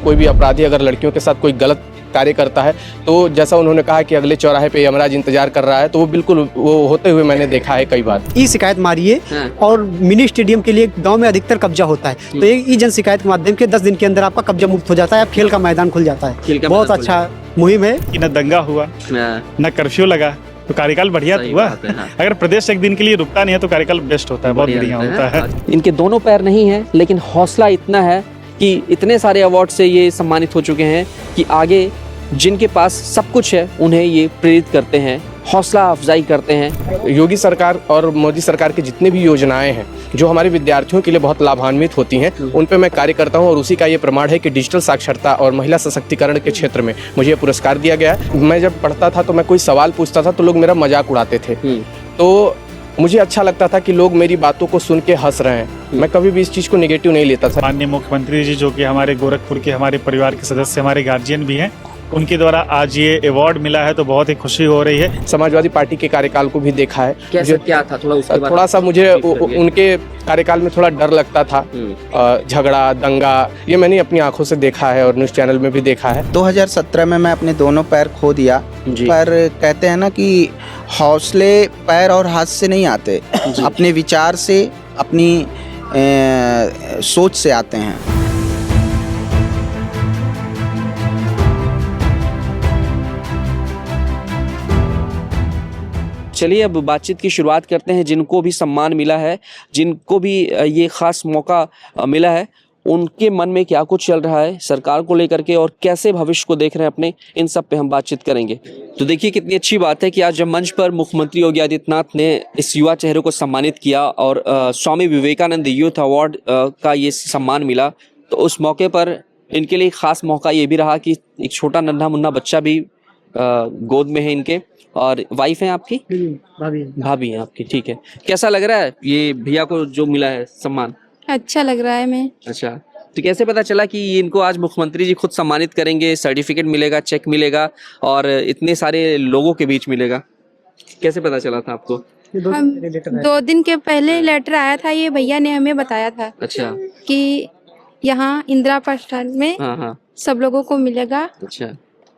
कोई भी अपराधी अगर लड़कियों के साथ कोई गलत कार्य करता है तो जैसा उन्होंने कहा कि अगले चौराहे पे यमराज इंतजार कर रहा है, तो वो बिल्कुल वो होते हुए मैंने देखा है कई बार। ई शिकायत मारिए और मिनी स्टेडियम के लिए गांव में अधिकतर कब्जा होता है, तो ये ई जन शिकायत के माध्यम से 10 दिन के अंदर आपका कब्जा मुक्त हो जाता है, आप खेल का मैदान खुल जाता है। बहुत अच्छा मुहिम है कि न दंगा हुआ न कर्फ्यू लगा, तो कार्यकाल बढ़िया हुआ। अगर प्रदेश एक दिन के लिए रुकता नहीं है तो कार्यकाल बेस्ट होता है, बहुत बढ़िया होता है। इनके दोनों पैर नहीं है, लेकिन हौसला इतना है कि इतने सारे अवार्ड से ये सम्मानित हो चुके हैं कि आगे जिनके पास सब कुछ है उन्हें ये प्रेरित करते हैं, हौसला अफजाई करते हैं। योगी सरकार और मोदी सरकार की जितनी भी योजनाएं हैं जो हमारे विद्यार्थियों के लिए बहुत लाभान्वित होती हैं, उन पे मैं कार्य करता हूं और उसी का ये प्रमाण है कि डिजिटल साक्षरता और महिला सशक्तिकरण के क्षेत्र में मुझे ये पुरस्कार दिया गया है। मैं जब पढ़ता था तो मैं कोई सवाल पूछता था तो लोग मेरा मजाक उड़ाते थे, तो मुझे अच्छा लगता था कि लोग मेरी बातों को सुन के हंस रहे हैं। मैं कभी भी इस चीज़ को नेगेटिव नहीं लेता था। माननीय मुख्यमंत्री जी जो कि हमारे गोरखपुर के हमारे परिवार के सदस्य, हमारे गार्जियन भी हैं, उनके द्वारा आज ये अवार्ड मिला है तो बहुत ही खुशी हो रही है। समाजवादी पार्टी के कार्यकाल को भी देखा है। कैसे क्या था थोड़ा सा मुझे उनके कार्यकाल में थोड़ा डर लगता था, झगड़ा दंगा ये मैंने अपनी आंखों से देखा है और न्यूज़ चैनल में भी देखा है। 2017 में मैं अपने दोनों पैर खो दिया, पर कहते हैं ना कि हौसले पैर और हाथ से नहीं आते, अपने विचार से, अपनी सोच से आते हैं। चलिए अब बातचीत की शुरुआत करते हैं। जिनको भी सम्मान मिला है, जिनको भी ये खास मौका मिला है, उनके मन में क्या कुछ चल रहा है सरकार को लेकर के और कैसे भविष्य को देख रहे हैं अपने, इन सब पे हम बातचीत करेंगे। तो देखिए कितनी अच्छी बात है कि आज जब मंच पर मुख्यमंत्री योगी आदित्यनाथ ने इस युवा चेहरे को सम्मानित किया और स्वामी विवेकानंद यूथ अवार्ड का ये सम्मान मिला, तो उस मौके पर इनके लिए खास मौका ये भी रहा कि एक छोटा नन्हा मुन्ना बच्चा भी गोद में है इनके, और वाइफ है आपकी, भाभी है आपकी, ठीक है। कैसा लग रहा है ये भैया को जो मिला है सम्मान? अच्छा लग रहा है मैं। अच्छा, तो कैसे पता चला कि इनको आज मुख्यमंत्री जी खुद सम्मानित करेंगे, सर्टिफिकेट मिलेगा, चेक मिलेगा और इतने सारे लोगों के बीच मिलेगा? कैसे पता चला था आपको? हम 2 दिन के पहले लेटर आया था, ये भैया ने हमें बताया था। अच्छा। कि यहाँ इंदिरा प्रस्थान में सब लोगों को मिलेगा। अच्छा।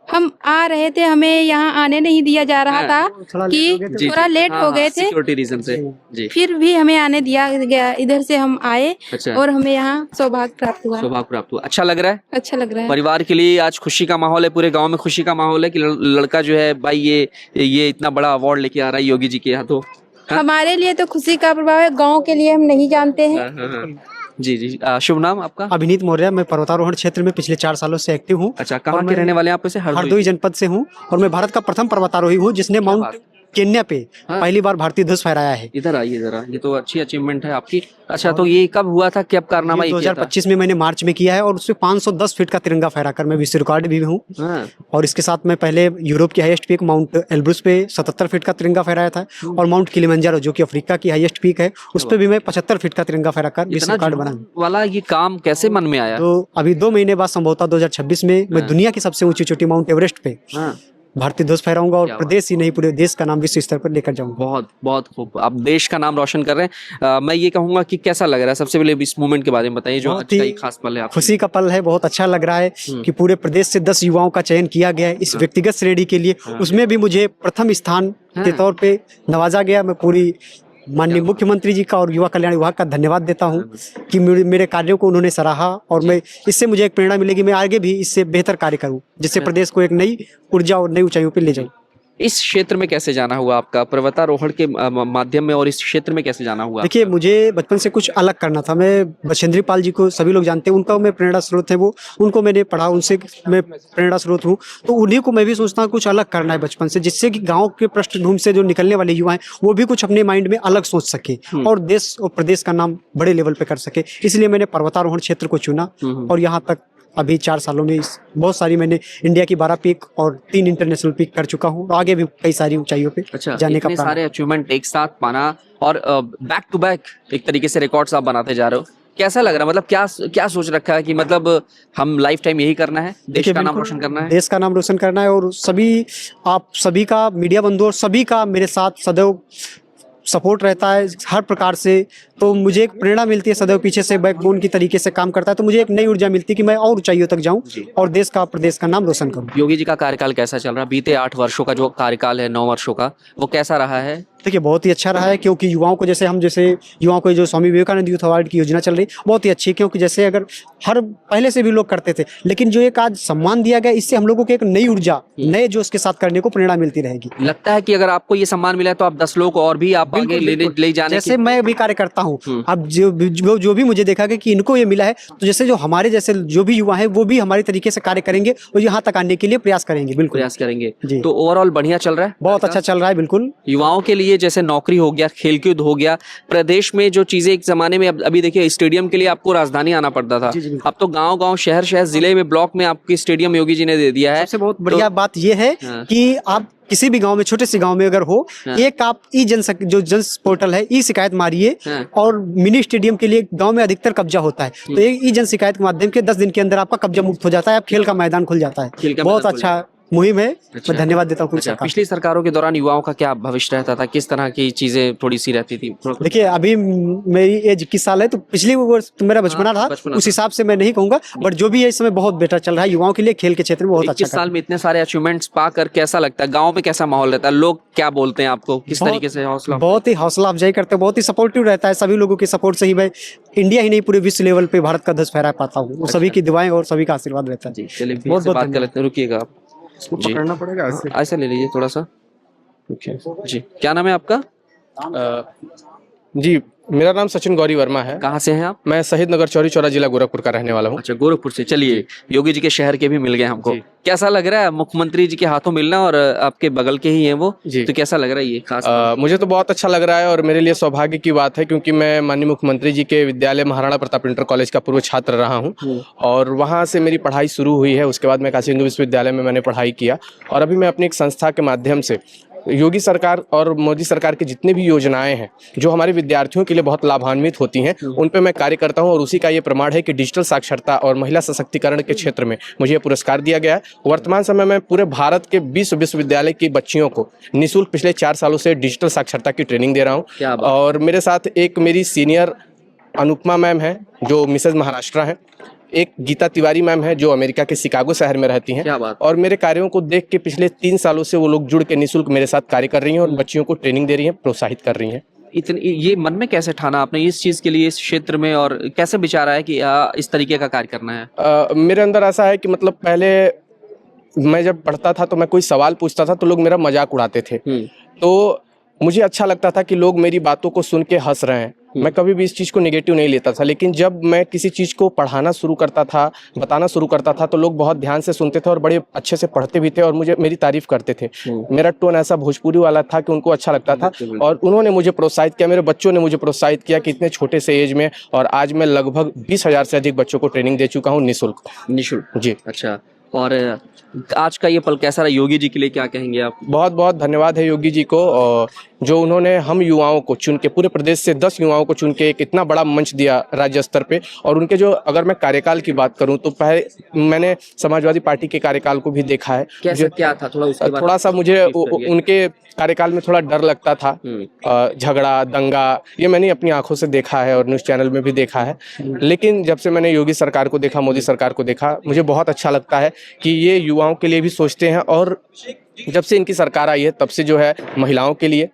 हम आ रहे थे, हमें यहाँ आने नहीं दिया जा रहा था कि थोड़ा लेट हो गए थे सिक्योरिटी रीजन से जी, फिर भी हमें आने दिया गया, इधर से हम आए। अच्छा। और हमें यहाँ सौभाग्य प्राप्त हुआ। सौभाग्य प्राप्त हुआ। अच्छा लग रहा है? अच्छा लग रहा है। परिवार के लिए आज खुशी का माहौल है, पूरे गांव में खुशी का माहौल है कि लड़का जो है भाई ये इतना बड़ा अवार्ड लेके आ रहा है योगी जी के हाथों। हमारे लिए तो खुशी का प्रभाव है, गाँव के लिए हम नहीं जानते हैं। जी जी। शुभ नाम आपका? अभिनीत मौर्य। मैं पर्वतारोहण क्षेत्र में पिछले 4 सालों से एक्टिव हूँ। अच्छा, कहाँ के रहने वाले हैं आप? हरदोई जनपद से हूँ और मैं भारत का प्रथम पर्वतारोही हूँ जिसने माउंट केन्या पे पहली बार भारतीय ध्वज फहराया है। इधर आइए जरा, ये तो अच्छी अचीवमेंट है आपकी। अच्छा, तो ये कब हुआ था, कब कारनामा? 2025 में मैंने मार्च में किया है और उसमें 510 फीट का तिरंगा फहराकर मैं विश्व रिकॉर्ड भी हूँ। और इसके साथ मैं पहले यूरोप की हाईएस्ट पीक माउंट एल्ब्रुस पे 77 फीट का तिरंगा फहराया था और माउंट किलिमंजारो जो कि अफ्रीका की हाईएस्ट पीक है उस पर भी मैं 75 फीट का तिरंगा फहराकर विश्व रिकॉर्ड बना वाला। ये काम कैसे मन में आया? तो अभी 2 महीने बाद संभवतः 2026 में मैं दुनिया की सबसे ऊंची चोटी माउंट एवरेस्ट पे भारतीय ध्वज फहराऊंगा और प्रदेश ही नहीं पूरे देश का नाम विश्व स्तर पर लेकर जाऊंगा। बहुत बहुत खूब, आप देश का नाम रोशन कर रहे हैं। मैं ये कहूंगा कि कैसा लग रहा है, सबसे पहले इस मोमेंट के बारे में बताइए जो आज का ये खास पल है। खुशी का पल है, बहुत अच्छा लग रहा है कि पूरे प्रदेश से 10 युवाओं का चयन किया गया है इस व्यक्तिगत श्रेणी के लिए, उसमें भी मुझे प्रथम स्थान के तौर पे नवाजा गया। मैं पूरी माननीय मुख्यमंत्री जी का और युवा कल्याण विभाग का धन्यवाद देता हूं कि मेरे कार्यों को उन्होंने सराहा और मैं इससे मुझे एक प्रेरणा मिलेगी, मैं आगे भी इससे बेहतर कार्य करूं जिससे प्रदेश को एक नई ऊर्जा और नई ऊंचाइयों पर ले जाऊं। इस क्षेत्र में कैसे जाना हुआ आपका, पर्वतारोहण के माध्यम में, और इस क्षेत्र में कैसे जाना हुआ? देखिए, मुझे बचपन से कुछ अलग करना था। मैं बछेंद्री पाल जी को सभी लोग जानते हैं, उनका मैं प्रेरणा स्रोत है, वो उनको मैंने पढ़ा, उनसे मैं प्रेरणा स्रोत हूँ। तो उन्हीं को मैं भी सोचता हूँ कुछ अलग करना है बचपन से, जिससे कि गाँव के पृष्ठभूमि से जो निकलने वाले युवा हैं वो भी कुछ अपने माइंड में अलग सोच सके और देश और प्रदेश का नाम बड़े लेवल पे कर सके। इसलिए मैंने पर्वतारोहण क्षेत्र को चुना और यहाँ तक अभी 4 सालों में बहुत सारी मैंने इंडिया की 12 पीक और 3 इंटरनेशनल पीक कर चुका हूँ, आगे भी कई सारी ऊंचाइयों पे जाने का सारे अचीवमेंट एक साथ पाना और बैक टू बैक एक तरीके से रिकॉर्ड्स आप बनाते जा रहे हो, कैसा लग रहा है? मतलब क्या सोच रखा है कि मतलब हम लाइफ टाइम यही करना है, देश का नाम रोशन करना है? देश का नाम रोशन करना है और आप सभी का, मीडिया बंधु और सभी का मेरे साथ सदैव सपोर्ट रहता है हर प्रकार से, तो मुझे एक प्रेरणा मिलती है सदैव, पीछे से बैकबोन की तरीके से काम करता है, तो मुझे एक नई ऊर्जा मिलती है कि मैं और ऊंचाइयों तक जाऊं और देश का प्रदेश का नाम रोशन करूं। योगी जी का कार्यकाल कैसा चल रहा है? बीते 8 वर्षों का जो कार्यकाल है, 9 वर्षों का, वो कैसा रहा है? देखिए बहुत ही अच्छा रहा है, क्योंकि युवाओं को जैसे युवाओं को जो स्वामी विवेकानंद यूथ अवार्ड की योजना चल रही बहुत ही अच्छी है, क्योंकि जैसे अगर हर पहले से भी लोग करते थे, लेकिन जो एक आज सम्मान दिया गया, इससे हम लोगों को एक नई ऊर्जा नए जोश के साथ करने को प्रेरणा मिलती रहेगी। लगता है कि अगर आपको ये सम्मान मिला है तो आप 10 लोग को और भी आप आगे ले जाने जैसे मैं भी कार्य करता हूँ, अब जो भी मुझे देखा गया कि इनको ये मिला है, तो जैसे जो हमारे जैसे जो भी युवा है वो भी हमारे तरीके से कार्य करेंगे और यहाँ तक आने के लिए प्रयास करेंगे। बिल्कुल प्रयास करेंगे। जी। तो ओवरऑल बढ़िया चल रहा है, बहुत अच्छा चल रहा है। बिल्कुल युवाओं के लिए जैसे नौकरी हो गया, खेलकूद हो गया, प्रदेश में जो चीजें एक जमाने में अभी देखिए स्टेडियम के लिए आपको राजधानी आना पड़ता था, अब तो गांव-गांव, शहर-शहर, जिले में, ब्लॉक में आपकी स्टेडियम योगी जी ने दे दिया है। सबसे बहुत बढ़िया बात यह है कि आप किसी भी गांव में, छोटे से गांव में अगर हो, एक आप जो जन पोर्टल है, ई शिकायत मारिए, और मिनी स्टेडियम के लिए गांव में अधिकतर कब्जा होता है, तो एक ई जन शिकायत के माध्यम के 10 दिन के अंदर आपका कब्जा मुक्त हो जाता है, आप खेल का मैदान खुल जाता है। बहुत अच्छा मुहिम है। मैं धन्यवाद देता हूँ। अच्छा, पिछली सरकारों के दौरान युवाओं का क्या भविष्य रहता था, किस तरह की चीजें थोड़ी सी रहती थी? देखिए अभी मेरी एज 21 साल है, तो पिछली वर्ष तो मेरा बचपना था, उस हिसाब से मैं नहीं कहूंगा, बट जो भी है इस समय बहुत बेटर चल रहा है युवाओं के लिए, खेल के क्षेत्र में बहुत अच्छा। 21 साल में इतने सारे अचीवमेंट्स पाकर कैसा लगता है? गाँव में कैसा माहौल रहता है? लोग क्या बोलते हैं आपको, किस तरीके से हौसला? बहुत ही हौसला अफजाई करते हैं, बहुत ही सपोर्टिव रहता है। सभी लोगों के सपोर्ट से ही मैं इंडिया ही नहीं पूरे विश्व लेवल पे भारत का ध्वज फहरा पाता हूँ। सभी की दुआएं और सभी का आशीर्वाद रहता है। चलिए बहुत बात कर लेते हैं, रुकिएगा आप, पकड़ना पड़ेगा, ऐसे ले लीजिए थोड़ा सा। जी, क्या नाम है आपका? जी, मेरा नाम सचिन गौरी वर्मा है। कहाँ से हैं आप? मैं शहीद नगर चौरी चौरा जिला गोरखपुर का रहने वाला हूँ। अच्छा, गोरखपुर से। चलिए, योगी जी के शहर के भी मिल गए हमको। कैसा लग रहा है मुख्यमंत्री जी के हाथों मिलना, और आपके बगल के ही हैं वो जी, तो कैसा लग रहा है ये खास? मुझे तो बहुत अच्छा लग रहा है, और मेरे लिए सौभाग्य की बात है, क्योंकि मैं माननीय मुख्यमंत्री जी के विद्यालय महाराणा प्रताप इंटर कॉलेज का पूर्व छात्र रहा हूँ, और वहाँ से मेरी पढ़ाई शुरू हुई है। उसके बाद मैं काशी हिंदू विश्वविद्यालय में मैंने पढ़ाई किया, और अभी मैं अपनी एक संस्था के माध्यम से योगी सरकार और मोदी सरकार की जितनी भी योजनाएं हैं जो हमारे विद्यार्थियों के लिए बहुत लाभान्वित होती हैं, उन पे मैं कार्य करता हूं, और उसी का ये प्रमाण है कि डिजिटल साक्षरता और महिला सशक्तिकरण के क्षेत्र में मुझे ये पुरस्कार दिया गया है। वर्तमान समय में पूरे भारत के 20 विश्वविद्यालय की बच्चियों को निःशुल्क पिछले 4 सालों से डिजिटल साक्षरता की ट्रेनिंग दे रहा हूँ। और मेरे साथ एक मेरी सीनियर अनुपमा मैम है जो मिसेज महाराष्ट्र हैं, एक गीता तिवारी मैम है जो अमेरिका के शिकागो शहर में रहती हैं, और मेरे कार्यों को देख के पिछले 3 सालों से वो लोग जुड़ के निःशुल्क मेरे साथ कार्य कर रही हैं और बच्चियों को ट्रेनिंग दे रही हैं, प्रोत्साहित कर रही हैं। इतनी ये मन में कैसे ठाना आपने इस चीज़ के लिए, इस क्षेत्र में, और कैसे विचार आया कि इस तरीके का कार्य करना है? मेरे अंदर ऐसा है कि मतलब पहले मैं जब पढ़ता था तो मैं कोई सवाल पूछता था तो लोग मेरा मजाक उड़ाते थे, तो मुझे अच्छा लगता था कि लोग मेरी बातों को सुन के हंस रहे हैं। मैं कभी भी इस चीज़ को नेगेटिव नहीं लेता था, लेकिन जब मैं किसी चीज़ को पढ़ाना शुरू करता था, बताना शुरू करता था, तो लोग बहुत ध्यान से सुनते थे और बड़े अच्छे से पढ़ते भी थे और मुझे मेरी तारीफ करते थे। मेरा टोन ऐसा भोजपुरी वाला था कि उनको अच्छा लगता था, और उन्होंने मुझे प्रोत्साहित किया, मेरे बच्चों ने मुझे प्रोत्साहित किया कि इतने छोटे से एज में, और आज मैं लगभग 20,000 से अधिक बच्चों को ट्रेनिंग दे चुका हूँ निःशुल्क। जी। अच्छा, और आज का ये पल कैसा रहा योगी जी के लिए, क्या कहेंगे आप? बहुत बहुत धन्यवाद है योगी जी को, जो उन्होंने हम युवाओं को चुन के, पूरे प्रदेश से 10 युवाओं को चुन के एक इतना बड़ा मंच दिया राज्य स्तर पे। और उनके जो, अगर मैं कार्यकाल की बात करूं तो पहले मैंने समाजवादी पार्टी के कार्यकाल को भी देखा है। क्या था थोड़ा सा मुझे उनके कार्यकाल में थोड़ा डर लगता था, झगड़ा, दंगा, ये मैंने अपनी आंखों से देखा है और न्यूज़ चैनल में भी देखा है। लेकिन जब से मैंने योगी सरकार को देखा, मोदी सरकार को देखा, मुझे बहुत अच्छा लगता है कि ये युवाओं के लिए भी सोचते हैं, और जब से इनकी सरकार आई है तब से जो है महिलाओं के लिए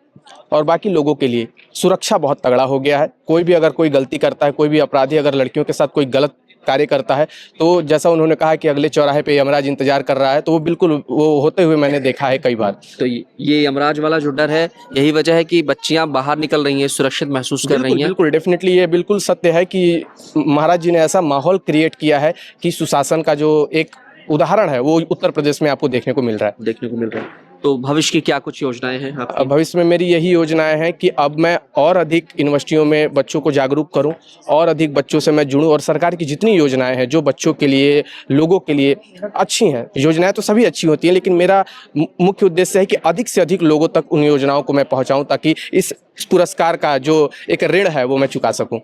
और बाकी लोगों के लिए सुरक्षा बहुत तगड़ा हो गया है। कोई भी अगर कोई गलती करता है, कोई भी अपराधी अगर लड़कियों के साथ कोई गलत कार्य करता है, तो जैसा उन्होंने कहा कि अगले चौराहे पे यमराज इंतजार कर रहा है, तो वो बिल्कुल वो होते हुए मैंने देखा है कई बार। तो ये यमराज वाला जो डर है, यही वजह है कि बच्चियां बाहर निकल रही हैं, सुरक्षित महसूस कर रही हैं। बिल्कुल, डेफिनेटली ये बिल्कुल सत्य है कि महाराज जी ने ऐसा माहौल क्रिएट किया है कि सुशासन का जो एक उदाहरण है वो उत्तर प्रदेश में आपको देखने को मिल रहा है। तो भविष्य की क्या कुछ योजनाएं हैं आपकी? भविष्य में मेरी यही योजनाएं हैं कि अब मैं और अधिक यूनिवर्सिटियों में बच्चों को जागरूक करूं, और अधिक बच्चों से मैं जुड़ूं, और सरकार की जितनी योजनाएं हैं जो बच्चों के लिए, लोगों के लिए अच्छी हैं, योजनाएं तो सभी अच्छी होती हैं, लेकिन मेरा मुख्य उद्देश्य है कि अधिक से अधिक लोगों तक उन योजनाओं को मैं पहुँचाऊँ, ताकि इस पुरस्कार का जो एक ऋण है वो मैं चुका सकूँ।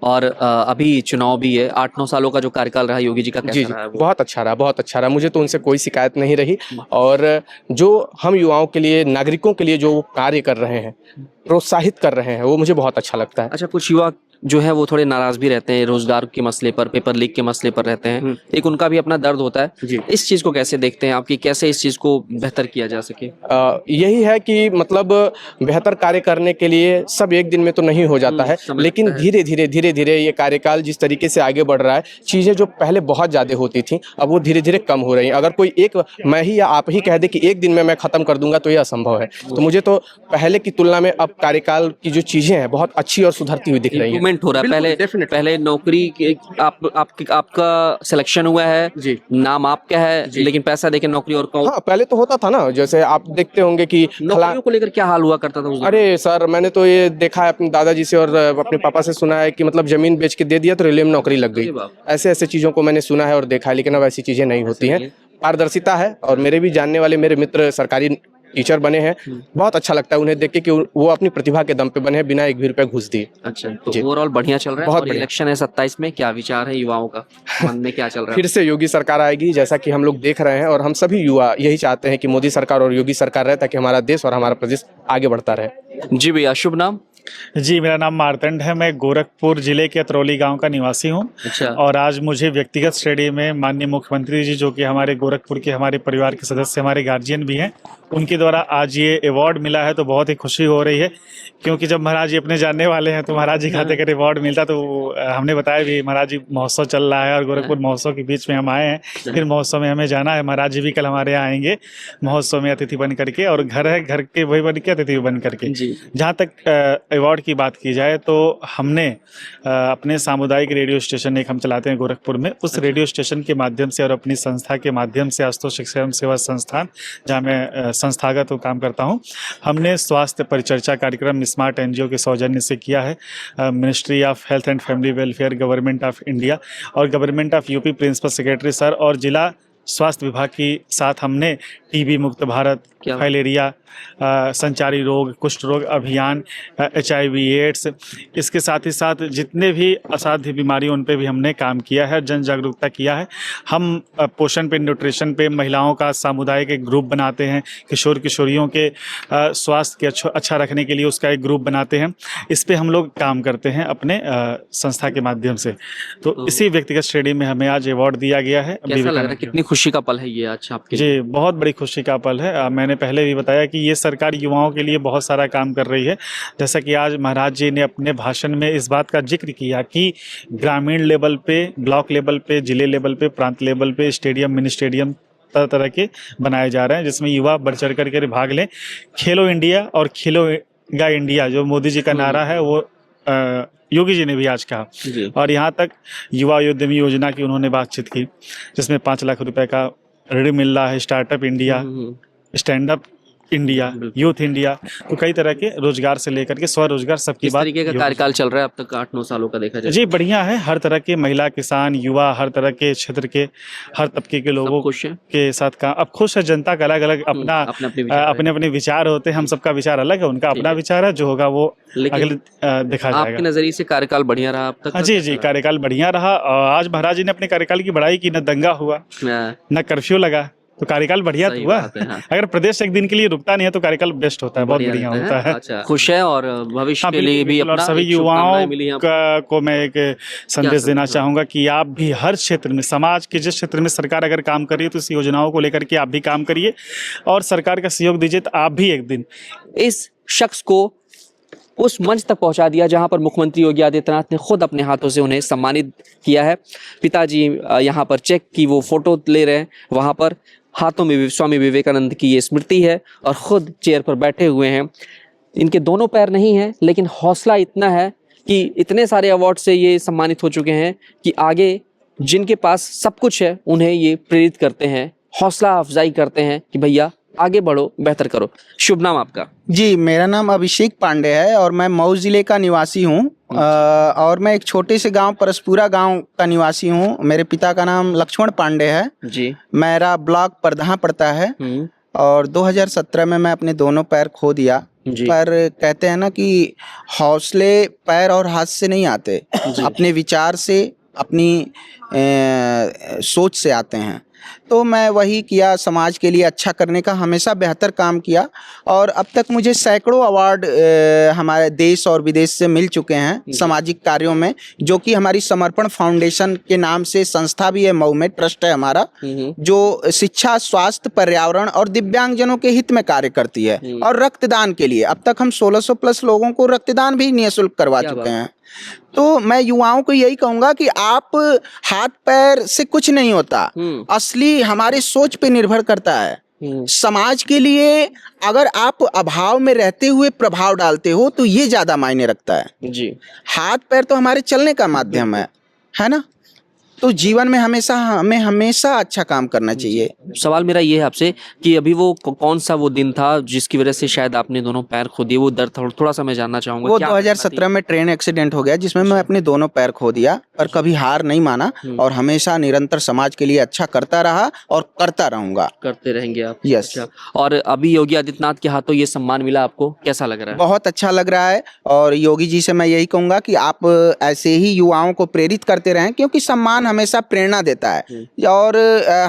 और अभी चुनाव भी है, 8-9 सालों का जो कार्यकाल रहा योगी जी का, जी कैसा जी रहा है वो? बहुत अच्छा रहा, बहुत अच्छा रहा। मुझे तो उनसे कोई शिकायत नहीं रही। और जो हम युवाओं के लिए, नागरिकों के लिए जो वो कार्य कर रहे हैं, प्रोत्साहित कर रहे हैं, वो मुझे बहुत अच्छा लगता है। अच्छा, कुछ युवा जो है वो थोड़े नाराज भी रहते हैं, रोजगार के मसले पर, पेपर लीक के मसले पर रहते हैं, एक उनका भी अपना दर्द होता है। जी। इस चीज को कैसे देखते हैं आपकी, कैसे इस चीज को बेहतर किया जा सके? यही है कि मतलब बेहतर कार्य करने के लिए सब एक दिन में तो नहीं हो जाता है, समय लेकिन लगता है। धीरे धीरे ये कार्यकाल जिस तरीके से आगे बढ़ रहा है, चीज़ें जो पहले बहुत ज़्यादा होती थी अब वो धीरे धीरे कम हो रही हैं। अगर कोई एक, मैं ही या आप ही कह दे कि एक दिन में मैं ख़त्म कर दूंगा, तो ये असंभव है। तो मुझे तो पहले की तुलना में अब कार्यकाल की जो चीज़ें हैं बहुत अच्छी और सुधरती हुई दिख रही हैं। इम्प्रूवमेंट हो रहा है। पहले पहले नौकरी आपका सिलेक्शन हुआ है जी। नाम आपका है, लेकिन पैसा देके नौकरी और हाँ, पहले तो होता था ना, जैसे आप देखते होंगे कि नौकरियों को लेकर क्या हाल हुआ करता था उस दौरान? अरे सर, मैंने तो ये देखा है अपने दादाजी से और अपने पापा से सुना है कि मतलब जमीन बेच के दे दिया तो रेलवे में नौकरी लग गई। अरे बाप। ऐसे ऐसे चीज़ों को मैंने सुना है और देखा है, लेकिन अब ऐसी चीज़ें नहीं होती हैं। पारदर्शिता है और मेरे भी जानने वाले मेरे मित्र सरकारी टीचर बने हैं। बहुत अच्छा लगता है उन्हें देख के कि वो अपनी प्रतिभा के दम पे बने हैं, बिना एक भी रुपया घूस दिए। अच्छा, जी। तो ओवरऑल बढ़िया चल रहा है। बहुत और बढ़िया। इलेक्शन है 27 में, क्या विचार है युवाओं का, मन में क्या चल रहा है? फिर से योगी सरकार आएगी, जैसा कि हम लोग देख रहे हैं, और हम सभी युवा यही चाहते हैं कि मोदी सरकार और योगी सरकार रहे, ताकि हमारा देश और हमारा प्रदेश आगे बढ़ता रहे। जी भैया, शुभ नाम? जी, मेरा नाम मार्तंड है। मैं गोरखपुर जिले के अतरौली गांव का निवासी हूं। अच्छा। और आज मुझे व्यक्तिगत श्रेणी में माननीय मुख्यमंत्री जी, जो कि हमारे गोरखपुर के हमारे परिवार के सदस्य, हमारे गार्जियन भी हैं, उनके द्वारा आज ये अवार्ड मिला है, तो बहुत ही खुशी हो रही है। क्योंकि जब महाराज जी अपने जानने वाले हैं तो महाराज जी खाते अगर अवार्ड मिलता तो हमने बताया भी महाराज जी महोत्सव चल रहा है और गोरखपुर महोत्सव के बीच में हम आए हैं, फिर महोत्सव में हमें जाना है। महाराज जी भी कल हमारे यहाँ आएंगे महोत्सव में अतिथि बन करके, और घर है, घर के वही बन के अतिथि बन करके। जहाँ तक अवार्ड की बात की जाए तो हमने अपने सामुदायिक रेडियो स्टेशन एक हम चलाते हैं गोरखपुर में, उस रेडियो स्टेशन के माध्यम से और अपनी संस्था के माध्यम से, आशुतोष स्वयं सेवा संस्थान, जहाँ मैं संस्थागत काम करता हूँ, हमने स्वास्थ्य परिचर्चा कार्यक्रम स्मार्ट एनजीओ के सौजन्य से किया है। Ministry of health and family welfare, government of India और government of UP principal secretary sir और जिला स्वास्थ्य विभाग के साथ हमने टीबी मुक्त भारत, फाइलेरिया, संचारी रोग, कुष्ठ रोग अभियान, HIV एड्स, इसके साथ ही साथ जितने भी असाध्य बीमारी उन पे भी हमने काम किया है, जन जागरूकता किया है। हम पोषण पे, न्यूट्रिशन पे महिलाओं का सामुदायिक एक ग्रुप बनाते हैं, किशोर किशोरियों के स्वास्थ्य के अच्छा रखने के लिए उसका एक ग्रुप बनाते हैं। इस पे हम लोग काम करते हैं अपने संस्था के माध्यम से। तो इसी व्यक्तिगत श्रेणी में हमें आज अवार्ड दिया गया है। कैसा लग रहा है, कितनी खुशी का पल है ये आज आपके लिए? जी, बहुत बड़ी खुशी का पल है। मैंने पहले भी बताया कि ये सरकार युवाओं के लिए बहुत सारा काम कर रही है। जैसा कि आज महाराज जी ने अपने भाषण में इस बात का जिक्र किया कि ग्रामीण लेवल पे, ब्लॉक लेवल पे, जिले लेवल पे, प्रांत लेवल पे स्टेडियम, मिनी स्टेडियम तरह तरह के बनाए जा रहे हैं, जिसमें युवा बढ़ चढ़ करके भाग लें। खेलो इंडिया और खेलोगा इंडिया जो मोदी जी का नारा है, वो योगी जी ने भी आज कहा। और यहाँ तक युवा उद्यमी योजना की उन्होंने बातचीत की, जिसमें 5 लाख रुपए का ऋण मिल रहा है। Startup India, stand up India, youth India, तो कई तरह के रोजगार से लेकर के स्वरोजगार सबकी बात। तरीके का कार्यकाल चल रहा है अब तक 8-9 सालों का देखा जाए? जी, बढ़िया है। हर तरह के महिला, किसान, युवा, हर तरह के क्षेत्र के, हर तबके के लोगों के साथ काम। अब खुश है जनता का, अलग अलग अपना अपने अपने विचार होते हैं। हम सबका विचार अलग है, उनका अपना विचार है, जो होगा वो अगले देखा जाएगा। आपके नजरिए से कार्यकाल बढ़िया रहा अब तक? जी जी, कार्यकाल बढ़िया रहा। आज महाराज जी ने अपने कार्यकाल की बड़ाई की, न दंगा हुआ, न कर्फ्यू लगा, तो कार्यकाल बढ़िया तो हुआ। अगर प्रदेश एक दिन के लिए रुकता नहीं है तो कार्यकाल बेस्ट होता है, बहुत बढ़िया होता है। अच्छा, खुश है और भविष्य के लिए भी अपना सभी युवाओं को मैं एक संदेश देना चाहूंगा कि आप भी हर क्षेत्र में, समाज के जिस क्षेत्र में सरकार अगर काम कर रही है तो इस योजनाओं को लेकर के आप भी काम करिए और सरकार का सहयोग दीजिए, तो आप भी एक दिन इस शख्स को उस मंच तक पहुंचा दिया जहां पर मुख्यमंत्री योगी आदित्यनाथ ने खुद अपने हाथों से उन्हें सम्मानित किया है। पिताजी यहां पर चेक की वो फोटो ले रहे हैं, वहां पर हाथों में स्वामी विवेकानंद की ये स्मृति है और खुद चेयर पर बैठे हुए हैं। इनके दोनों पैर नहीं हैं, लेकिन हौसला इतना है कि इतने सारे अवार्ड से ये सम्मानित हो चुके हैं कि आगे जिनके पास सब कुछ है उन्हें ये प्रेरित करते हैं, हौसला अफजाई करते हैं कि भैया आगे बढ़ो, बेहतर करो। शुभ नाम आपका? जी, मेरा नाम अभिषेक पांडे है और मैं मऊ जिले का निवासी हूँ। और मैं एक छोटे से गांव परसपुरा गांव का निवासी हूँ। मेरे पिता का नाम लक्ष्मण पांडे है जी। मेरा ब्लॉक परधा पड़ता है। और 2017 में मैं अपने दोनों पैर खो दिया। पर कहते हैं ना कि हौसले पैर और हाथ से नहीं आते, अपने विचार से, अपनी सोच से आते हैं। तो मैं वही किया, समाज के लिए अच्छा करने का हमेशा बेहतर काम किया और अब तक मुझे सैकड़ों अवार्ड हमारे देश और विदेश से मिल चुके हैं सामाजिक कार्यों में, जो कि हमारी समर्पण फाउंडेशन के नाम से संस्था भी है, मऊ में ट्रस्ट है हमारा, जो शिक्षा, स्वास्थ्य, पर्यावरण और दिव्यांगजनों के हित में कार्य करती है। और रक्तदान के लिए अब तक हम 1600 प्लस लोगों को रक्तदान भी निःशुल्क करवा चुके हैं। तो मैं युवाओं को यही कहूंगा कि आप हाथ पैर से कुछ नहीं होता, असली हमारे सोच पे निर्भर करता है। समाज के लिए अगर आप अभाव में रहते हुए प्रभाव डालते हो तो ये ज्यादा मायने रखता है जी। हाथ पैर तो हमारे चलने का माध्यम है ना। तो जीवन में हमें हमेशा अच्छा काम करना चाहिए। सवाल मेरा ये है आपसे कि अभी वो कौन सा वो दिन था जिसकी वजह से शायद आपने दोनों पैर खो दिए, वो दर्द थोड़ा सा मैं जानना चाहूंगा। वो 2017 में ट्रेन एक्सीडेंट हो गया जिसमें मैं अपने दोनों पैर खो दिया, पर कभी हार नहीं माना और हमेशा निरंतर समाज के लिए अच्छा करता रहा और करता रहूंगा। करते रहेंगे आप? यस। और अभी योगी आदित्यनाथ के हाथों ये सम्मान मिला, आपको कैसा लग रहा है? बहुत अच्छा लग रहा है और योगी जी से मैं यही कहूंगा कि आप ऐसे ही युवाओं को प्रेरित करते रहें, क्योंकि सम्मान हमेशा प्रेरणा देता है और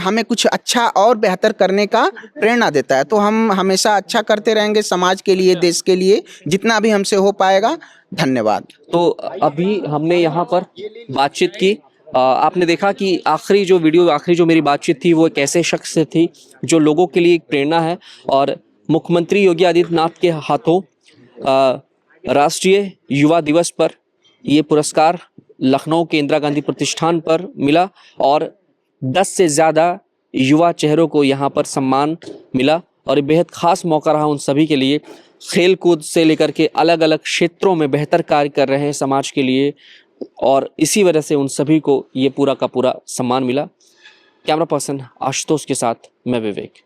हमें कुछ अच्छा और बेहतर करने का प्रेरणा देता है। तो हम हमेशा अच्छा करते रहेंगे समाज के लिए, देश के लिए, जितना भी हमसे हो पाएगा। धन्यवाद। तो अभी हमने यहाँ पर बातचीत की, आपने देखा कि आखिरी जो मेरी बातचीत थी वो एक ऐसे शख्स से थी जो लोगों के लिए एक प्रेरणा है। और मुख्यमंत्री योगी आदित्यनाथ के हाथों राष्ट्रीय युवा दिवस पर ये पुरस्कार लखनऊ के इंदिरा गांधी प्रतिष्ठान पर मिला और 10 से ज़्यादा युवा चेहरों को यहाँ पर सम्मान मिला और ये बेहद ख़ास मौका रहा उन सभी के लिए। खेल कूद से लेकर के अलग अलग क्षेत्रों में बेहतर कार्य कर रहे हैं समाज के लिए और इसी वजह से उन सभी को ये पूरा का पूरा सम्मान मिला। कैमरा पर्सन आशुतोष के साथ मैं विवेक।